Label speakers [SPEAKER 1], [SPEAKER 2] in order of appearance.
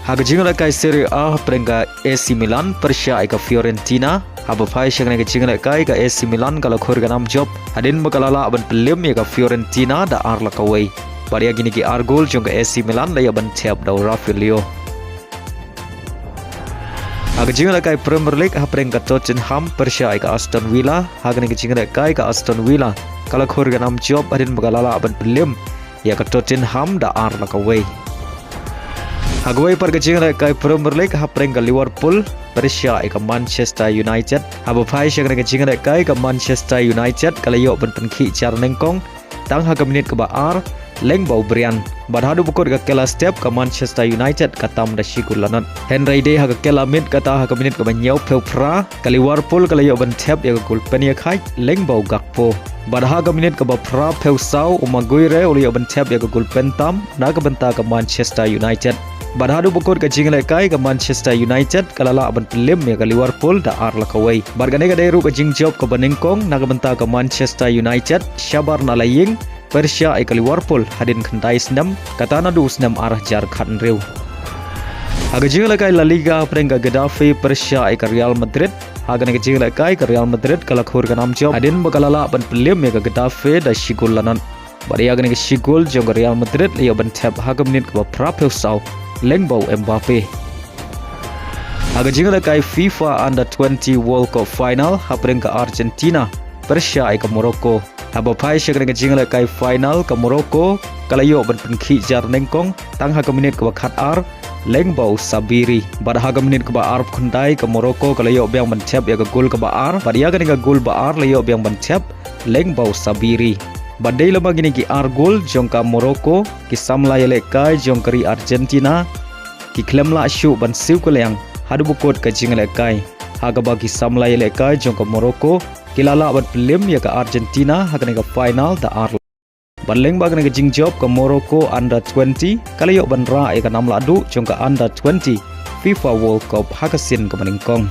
[SPEAKER 1] Haga jingle kai Serie A prenga AC Milan Persia ika Fiorentina. Haba pai shangne ke jingle kai ka AC Milan kala khurga nam job. Hadin makalala aban pelim ya ka Fiorentina da arla kawai. Baria gini ki argol jong ka AC Milan la ya ban tiap da Rafaelio. Haga jingle kai Premier League ha prenga Tottenham Persia ika Aston Villa. Haga ni ke jingle kai ka Aston Villa kala khurga nam job hadin makalala aban pelim ya ka Tottenham da arla kawai. Hagway par kecing kai Premier League ha prenga Liverpool Persia ika Manchester United. Haba pai syang kecing kai ka Manchester United kala yo ban penki car nengkong tang ha ka minit ka baar leng bau brian badhadu bukor ka kela step ka Manchester United katam da shikulanan Henry Day ha ka kela mid kata ha ka minit ka banyau peupra ka Liverpool kala yo ban tap ya ka gol penia khai leng bau gakpo badha ka minit ka bapra peusau umaguire uli yo ban tap ya ka gol pentam na ka benta ka Manchester United. Badhadu bukor ka jingle kai ka Manchester United kalala ban pelim ya ka Liverpool da arla kawai. Bargane ka deru ka jing job ka banengkong na ka benta ka Manchester United Shabar na laying Persia ay ka Liverpool hadin kandai snam katana du snam arah jar khan rew. Haga jingle kai La Liga prenga Getafe Persia ay ka Real Madrid. Haga ka jingle kai ka Real Madrid kala khur ka nam job hadin bakalala ban pelim ya ka Getafe da shigulanan. Bari haga ka shigul jong ka Real Madrid liya ban tap haga minit ka prapeu sau Lengbau Mbappe. Haga jingle kai FIFA Under 20 World Cup Final hapreng ka Argentina Persia ay ka Morocco. Haba pai syakring ka jingle kai final ka Morocco kalayo ban penki jar nengkong tang haga minit ka khat ar Lengbau Sabiri. Bad haga minit ka ba arab khundai ka Morocco kalayo biang ban tap ya ka gol ka ba ar badia ka ninga gol ba ar layo biang ban tap Lengbau Sabiri. Badai lama gini ki argol jongka Morocco ki samla yele kai jongkari Argentina ki klemla shu ban siu kulayang hadu bukot ka jingle kai haga bagi samla yele kai jongka Morocco ki lala ban pelim ya ka Argentina haga ka final da ar baleng bagane ka jing job ka Morocco Under 20 kalayo ban ra ya ka namla du jongka Under 20 FIFA World Cup haga sin ka maningkong.